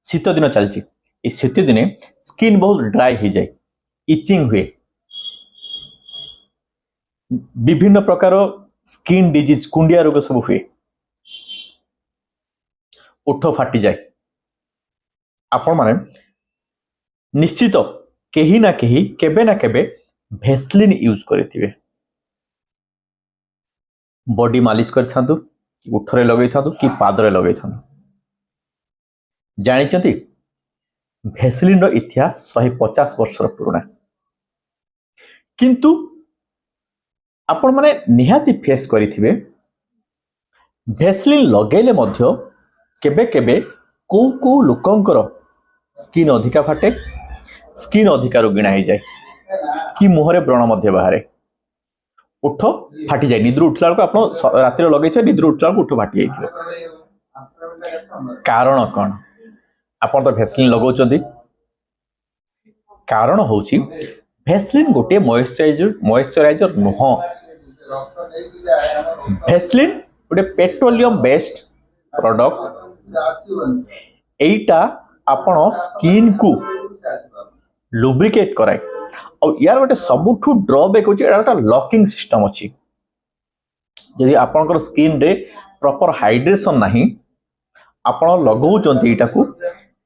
शीत दिन चलती शीत दिने स्किन बहुत ड्राई हो जाए इचिंग हुए विभिन्न प्रकार स्किन डिजीज कुंडिया रोग सब हुए ओठ फाटी जाए आपण माने निश्चित कहीं ना कहीं केबे ना केबे भेसलिन यूज करथिबे बॉडी मालिश कर उठरे लगे कि पादरे लगे जानी भेसलिन इतिहास 150 वर्षर पुराना किंतु आपण माने निहाती फेस करिथिबे भेसलिन लगेले मध्य केबे केबे को लोकंकर स्किन अधिका फाटे स्किन अधिका रोगिणा हो जाए कि मुहरे व्रण मध्य बाहर उठ फाटी जाए निद्र उठला आप रातिर लगे निद्र उठला उठ फाटी जाए कारण कौन आपन तो भेसलिन लगाउछंती कारण होची भेसलिन गोटे मॉइस्चराइजर नुह भेसलिन गोटे पेट्रोलियम बेस्ड प्रोडक्ट एटा आपण स्किन को लुब्रिकेट कराए और यार गोटे सबुठू ड्रॉबैक होची एटा लॉकिंग सिस्टम अछि यदि आपनकर स्किन रे प्रॉपर हाइड्रेशन नाही आपण लगाउचंती एटा को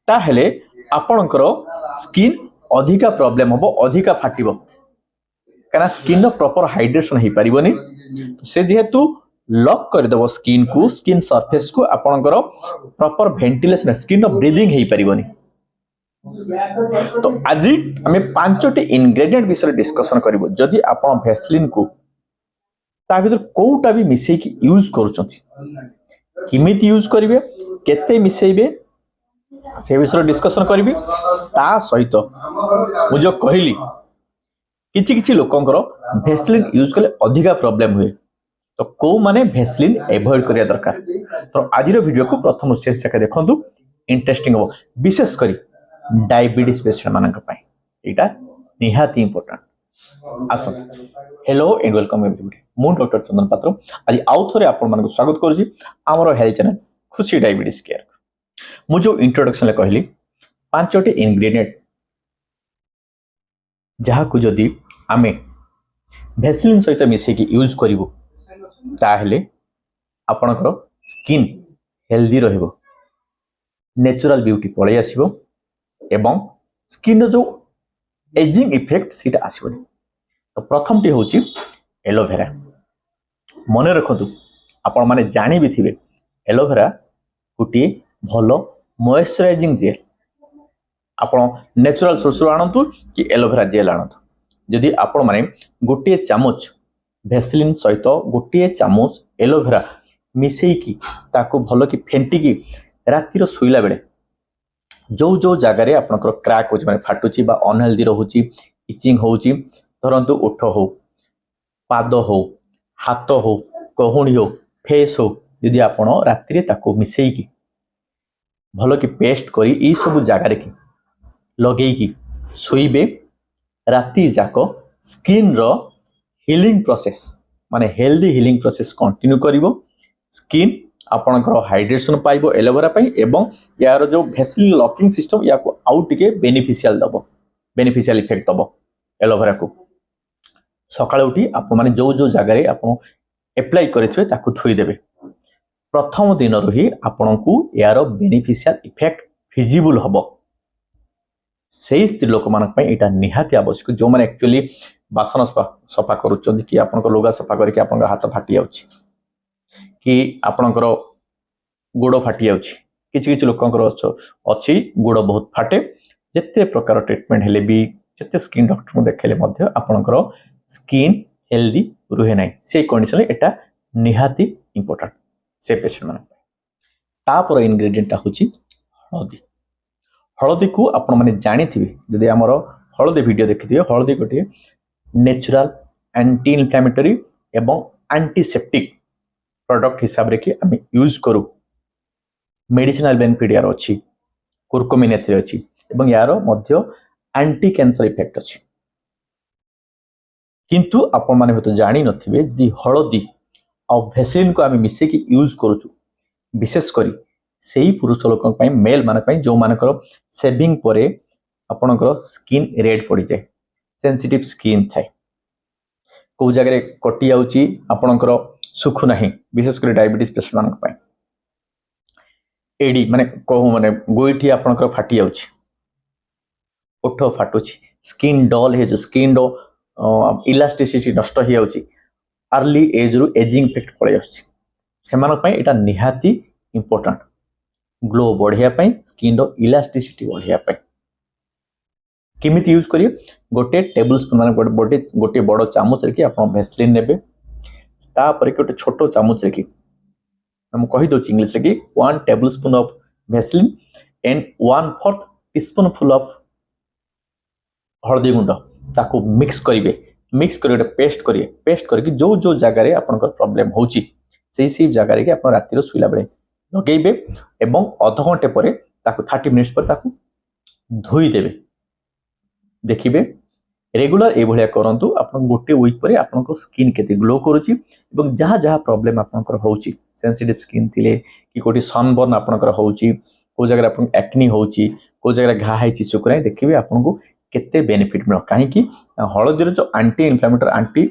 ताहेले आपनकर स्किन अधिका प्रॉब्लम होबो अधिका फाटिबो काना स्किन रो प्रॉपर हाइड्रेशन हे परिबोनी से जेहेतु लॉक कर देबो स्किन को स्किन सरफेस को आपनकर प्रॉपर वेंटिलेशन स्किन रो ब्रीदिंग हे परिबोनी तो आज आम 5टी इंग्रेडिएंट विषय डिस्कशन करिवो जदि आपण भेसलिन को ता भीतर कोउटा भी मिसै कि यूज करूचंती किमिति यूज करिवे केते मिसैबे से विषय डिस्कशन करिवि ता सहित मु जो कहली किछि किछि लोकंकर भेसलिन यूज कले अधिका प्रॉब्लम हुए तो को माने भेसलिन एवॉइड करिया दरकार तो आजिर वीडियो को प्रथम शेष जाके देखंतु इंटरेस्टिंग हो विशेष करी डायबिटीज पेशेंट मानक पय एटा निहाती इंपोर्टेंट आसो हेलो एंड वेलकम एवरीबॉडी मु डॉक्टर चंदन पात्र आज आउ थरे आपण मानक स्वागत करूची हमरो हेल्थ चैनल खुशी डायबिटीज केयर मु जो इंट्रोडक्शन ले कहली 5टी इंग्रेडिएंट जहा को जदी आमे भेसलिन सहित मिसे कि यूज करिवो ताहेले आपनकर स्किन हेल्दी रहइबो नेचुरल ब्यूटी पळे आसीबो एवं स्किन जो एजिंग इफेक्ट सीटा आसीबोनी तो प्रथम टी होची एलोवेरा मने रखंतु आपण माने जानि भी थिबे एलोवेरा गुटी भलो मॉइस्चराइजिंग जेल आपण नेचुरल सोर्स आनंतु कि एलोवेरा जेल आनंतु जदि आपण माने गोटे चामच भेसलिन सहित गोटे चामच एलोवेरा मिसई की ताको भलो कि फेंटी की रातिर सोइला बेले जो जो जगार आपनकर क्रैक हो माने फाटुची बा अनहेल्दी रहूची इचिंग होची धरंतु ओठ हो पाद हो हाथ हो कहुणी हो फेस हो यदि आपण रातिर ताको मिसई की भलो कि पेस्ट करी ई सब जगार की लगे की सोइबे राति जाक स्किन रो हीलिंग प्रोसेस माने हेल्दी हीलिंग प्रोसेस कंटिन्यू करिवो स्किन आपनकर हाइड्रेशन पाइबो एलोवेरा पई एवं यार जो भेसलिन लॉकिंग सिस्टम या को आउट टिके बेनिफिशियल इफेक्ट दबो एलोवेरा को सकाळे उठी आपण माने जो जो जगार आपण अप्लाई करिथवे ताकू थुई देबे प्रथम दिन रही आपण को यार बेनिफिशियल इफेक्ट फिजिबल हबो सेही स्त्री लोक मानक पई एटा निहाती आवश्यक जो माने एक्चुअली बासन सफा करूचंदी कि आपनकर लोगा सफा करके आपनकर हाथ फाटी जाउची कि आपनकर गोड़ फाटी जाउची किछि किछि लोकंकर अछि गोड़ बहुत फाटे जत्ते प्रकार ट्रीटमेंट हेले भी जत्ते स्किन डॉक्टर को देखेले मध्य आपनकर स्किन हेल्दी रुहे नै से कंडीशन एटा निहाती इंपोर्टेंट से पेशेंट मानक तापर इंग्रेडिएंट होची हळदी हळदी को आपण माने जानि थिबे जदि हमर हळदी वीडियो देखिथिबे हळदी गोटे नेचुरल एंटी इन्फ्लेमेटरी एवं एंटीसेप्टिक प्रोडक्ट हिसाब रे कि आम यूज करू मेडिसिनल बेनिफिट यार अच्छी कुरकुमिन एथिरे अच्छी एवं यार मध्य एंटी कैंसर इफेक्ट अच्छी किंतु आपण माने तो जानि नथिबे जदि हळदी और भेसलिन को आम मिसे कि यूज करूछु विशेष करी सेही पुरुष लोक मेल मान जो मानकर सेविंग पर आपणकर स्किन रेड पड़ जाए सेंसिटिव स्किन थाए कौ जगह कटि जाऊँगी आपणकर सुखु ना विशेषकर डायबिटीज पेशेंट मान एडी माने कहूँ माने गोईठी आपणकर फाटी जाऊँगी ओठ फाटुची स्किन डल हो स्किन इलास्टिसिटी नष्ट हो जाऊँगी अर्ली एज रु एजिंग इफेक्ट पड़े आसा निहाती इंपोर्टेंट ग्लो बढ़िया स्किन इलास्टिसिटी बढ़िया किमिति यूज करिए गोटे टेबल स्पून मान गोटे बड़ चामच रे आप भेसलिन नेबे तापर गोटे छोट चामच रे हम कही दो इंग्लिश रे कि 1 table spoon of Vaseline and 1/4 teaspoon full of हळदी गुंड ताको मिक्स करिवे मिक्स कर पेस्ट करिए पेस्ट करके जो जो जगार आपनकर प्रॉब्लम होची से जगार कि आप रातिर शुला बेले लगेबे एवं अध घंटे पर 30 मिनिट्स पर ताको धोई देबे देखिबे रेगुलर ए भलिया करंतु आपन गोटे वीक पर आपन स्किन केते ग्लो करूची एवं जहाँ जहाँ प्रॉब्लम आपनकर होची सेंसिटिव स्किन थिले कि कोटी सनबर्न आपनकर होची को जगह आपन एक्नी होची को जगह घा हैची सुकराई देखिबे आपन को केते बेनिफिट मिल कहीं हलदीर जो anti inflammatory anti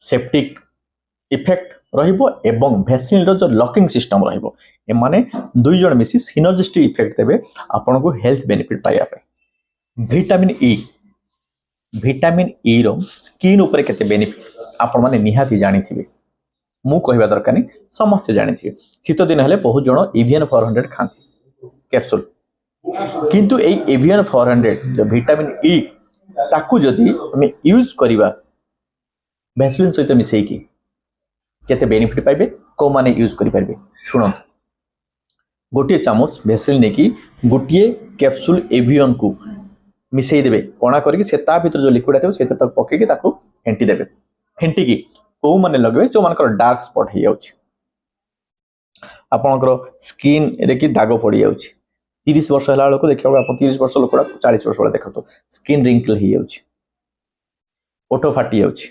septic effect रहिबो एवं भेसलिन रो जो लॉकिंग सिस्टम रहिबो ए माने दुई जण मिसी सिनर्जिस्टिक इफेक्ट देबे आपन को हेल्थ बेनिफिट पाइया पे विटामिन ई रो स्किन ऊपर केते बेनिफिट आपण माने निहाती जानि थिबे मु कहबा दरकार नहीं समस्त जानि थिबे शीत दिन हेले बहुत जण एवियन 400 खांती कैप्सूल किंतु ए एवियन 400 जो विटामिन ई ताकू जदि हमें यूज करिबा भेसलिन सहित मिसई की केते बेनिफिट पाइबे को माने यूज करि परबे सुनंत गोटे चामच भेसलिन ने की गोटे कैप्सूल एवियन को मिसई देबे कोना करके से ता भीतर जो लिक्विड आथो से तक पके के ताको फेंटी देबे फेंटी की को माने लगबे जो मानकर डार्क स्पॉट हे जाउची आपनकर स्किन रे की दाग पड़ी जाउची 30 वर्ष हला लोक देखियो आप 30 वर्ष लोकड़ा 40 वर्ष वाला देखतो स्किन रिंकल हे जाउची ओठो फाटी जाउची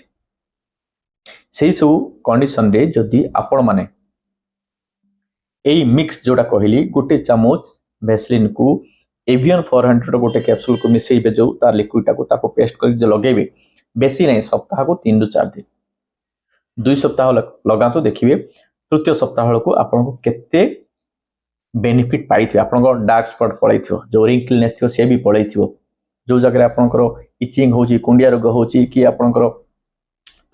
सेही सब कंडीशन रे जदी आपण माने एई मिक्स जोटा कहली गोटे चामच भेसलिन को एवियन 400 गोटे कैप्सूल को मिसेइबे जो तार लिक्विड को ताको पेस्ट करके जो लगेबे बेसी नहीं सप्ताह को 3 ରୁ 4 दिन 2 सप्ताह लगा तो देखिए तृतीय सप्ताह को आपन को केते बेनिफिट पाई थी आपन को डार्क स्पॉट पड़ै थियो जो रिंकलनेस थियो से भी पड़ै थियो जो जगह आपन को इचिंग होची कुंडिया रोग होची कि आपन को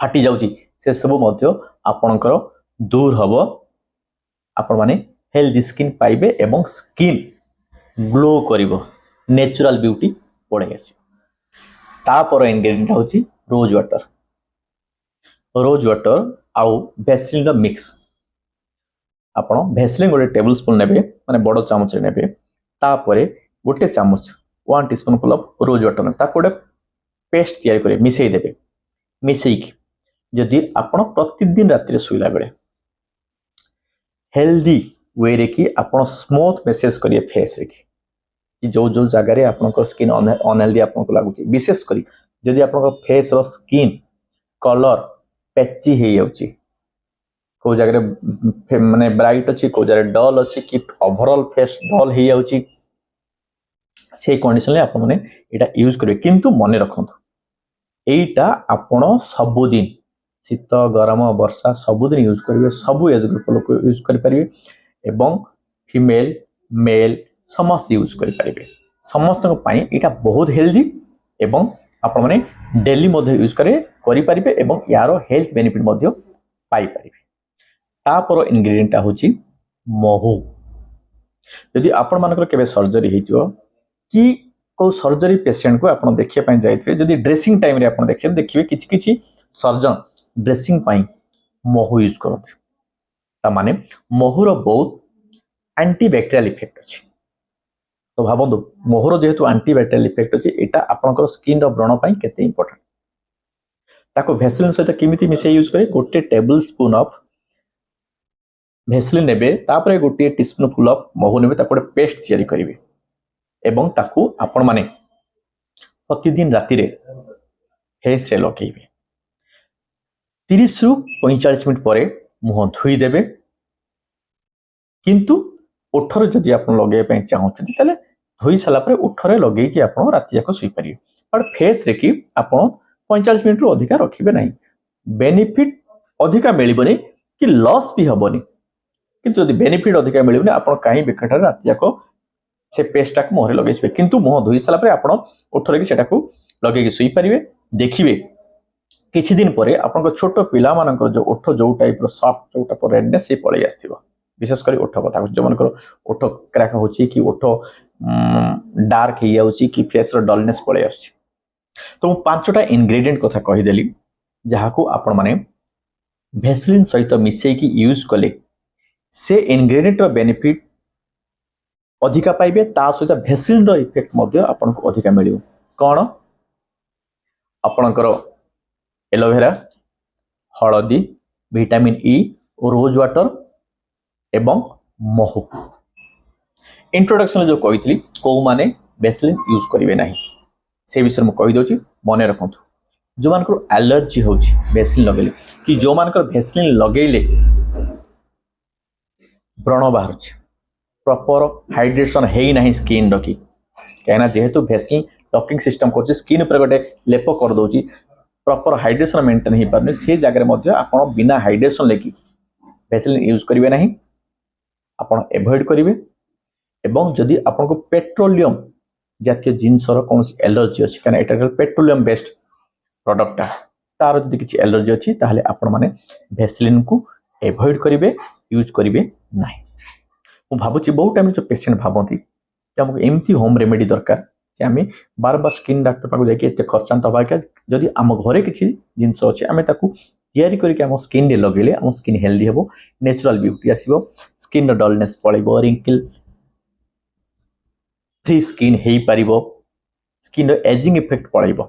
फाटी जाउची से सब मध्य आपन को दूर हबो आपन माने हेल्दी स्किन पाइबे एवं स्किन ग्लो करिवो नेचुरल ब्यूटी पड़े आसी तापर इंग्रेडिएंट होची रोज वाटर आउ भेसलिन रो मिक्स आपण भेसलिन गोटे टेबल स्पून नेबे माने बड़ चामच नेबे तापरे गोटे चामच 1 teaspoon full of rose water ता कोडे पेस्ट तैयार करे मिसई देबे मिसई की जदि आपण प्रतिदिन रात्रि सुइला बेले हेल्दी वे रे कि आपण स्मूथ मैसेज करिए फेस रे कि जो जो जगह रे आपन स्किन अनहेल्दी आपन को लागुची विशेष करी जदि आपन फेस रो स्किन कलर पैची हे जाउची को जगह माने ब्राइट अच्छी को जगह डल अच्छी कि ओवरऑल फेस डल हे जाउची से कंडीशन ले आपन माने एटा यूज करिवे किंतु मने रखंतु एटा आपण सबुदिन शीत गरम वर्षा सबुदिन यूज करिवे सब एज ग्रुप लोक यूज करि परिवे एवं फीमेल मेल समस्त यूज करि परिवे समस्त को पाई एटा बहुत हेल्दी एवं आपण माने डेली मध्ये यूज करि परिवे एवं यारो हेल्थ बेनिफिट मध्ये पाई परिवे तापर इंग्रेडिएंट होची महू यदि आपण मानकर केबे सर्जरी हेतियो कि को सर्जरी पेशेंट को आपण देखिया पय जायथिबे जदि ड्रेसिंग टाइम रे आपण देखिबे किछि किछि सर्जन ड्रेसिंग पाई महू यूज करथि ता माने महूर बहुत एंटीबैक्टेरियल इफेक्ट अछि तो भाबंदु महूर जेहेतु एंटीबैक्टेरियल इफेक्ट अछि एटा आपनकर स्किन रो व्रण पाई केते इंपोर्टेंट ताको भेसलिन सहित किमिति मिसे यूज करे गोटे टेबल स्पून ऑफ भेसलिन नेबे तापर गोटे टीस्पून फुल ऑफ महू नेबे ताको पेस्ट तैयारी करिवे एवं ताकू आपण माने प्रतिदिन राति रे फेस रे लगेइबे 30 ରୁ 45 मिनिट परे मुह धुई देबे किंतु ओठरे जदि आप लगे चाहते ताले धोई सारा पर ओठरे लगे कि आप राति जाक शुई पारे बट फेस रे कि आप 45 मिनट रु अधिका रखिबे नहीं बेनिफिट अधिका मिलबनी कि लॉस भी हबनी किंतु जदि बेनिफिट अधिका मिलबनी आप कहीं बेकार राति जाक से पेस्ट टाक मुहरे लगे किंतु मुह धोई सारा पर आप ओठरे कि सेटा को लगे शुई पारे देखिए किछि दिन परे आपन छोट पिला मानकर जो ओठ जो टाइप रो सॉफ्ट जोटा पर रेडनेस से पळै आस्थिबो विशेष कर ओठ कथा जो मानकर ओठ क्रैक होची कि ओठ डार्क हे जाउची कि फेस रो डलनेस पळै आछी तो मु पांचटा इंग्रेडिएंट कथा कहि देली जहा को आपन माने भेसलिन सहित मिसै कि यूज कले से इंग्रेडिएंट रो बेनिफिट अधिका पाइबे ता सहित भेसलिन रो इफेक्ट मध्ये आपन को अधिका मिलियो कोन आपनकर एलोवेरा हलदी विटामिन ई रोज वाटर एवं महू इंट्रोडक्शन जो कही कौ माने भेसलिन यूज करेंगे ना से विषय में कहीदे मन रखु जो मान एलर्जी हो भेसलिन लगे कि जो मान भेसलिन लगेले व्रण बाहर प्रॉपर हाइड्रेशन है ना स्किन रखी कहीं जेहेतु भेसलिन लॉकिंग सिस्टम कर स्किन पर गोटे लेप कर दौर प्रॉपर हाइड्रेशन मेंटेन हो पारे से जगह आप बिना हाइड्रेशन लेकिन भेसलिन यूज करेंगे ना आप एवॉइड करेंगे एवं जदि आपको पेट्रोलियम जातीय जिनसर कौन एलर्जी अच्छी क्या यहाँ पेट्रोलियम बेस्ड प्रोडक्टा तार जब किसी एलर्जी अच्छी ताहले आपण माने भेसलिन को एवॉइड करेंगे यूज करेंगे ना मु भावुची बहुत टाइम जो पेशेंट भावती आमको एमती होम रेमेडी दरकार जे आम बार बार स्किन डाक्तर पाक जाके खर्चांत हवा जदि आम घरे किसी जिनस अच्छे आम तैयारी करके आम स्किन रे लगेले आम स्किन हेल्दी हेबो नेचुरल ब्यूटी आसीबो स्किन रो डलनेस पळेबो रिंकल फ्री स्किन हेई पारिबो स्किन रो एजिंग इफेक्ट पळेबो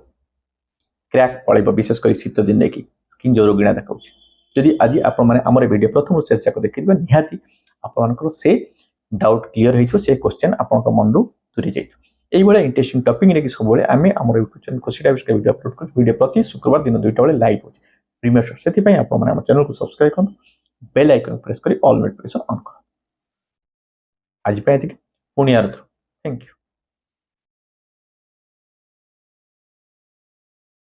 क्रैक पळेबो विशेष कर शीत दिन रे कि स्किन जो रोगिणा देखाउछि जदि आज आपण माने हमर वीडियो प्रथम शेष जाक देखिबे निहाती आपनकर से डाउट क्लियर होइछो से क्वेश्चन आपनक मन रु दूरी जाइछो एई बळे इंटरेस्टिंग टॉपिक रे कि सब बळे आमे हमर यूट्यूब चैनल को सीटा विषय वीडियो अपलोड कर वीडियो प्रति शुक्रवार दिन 2टा बळे लाइव होछि प्रीमियर शो सेति पई आपण माने हमर चैनल को सब्सक्राइब करन बेल आइकन प्रेस करी ऑल नोटिफिकेशन ऑन कर आज पई थैंक यू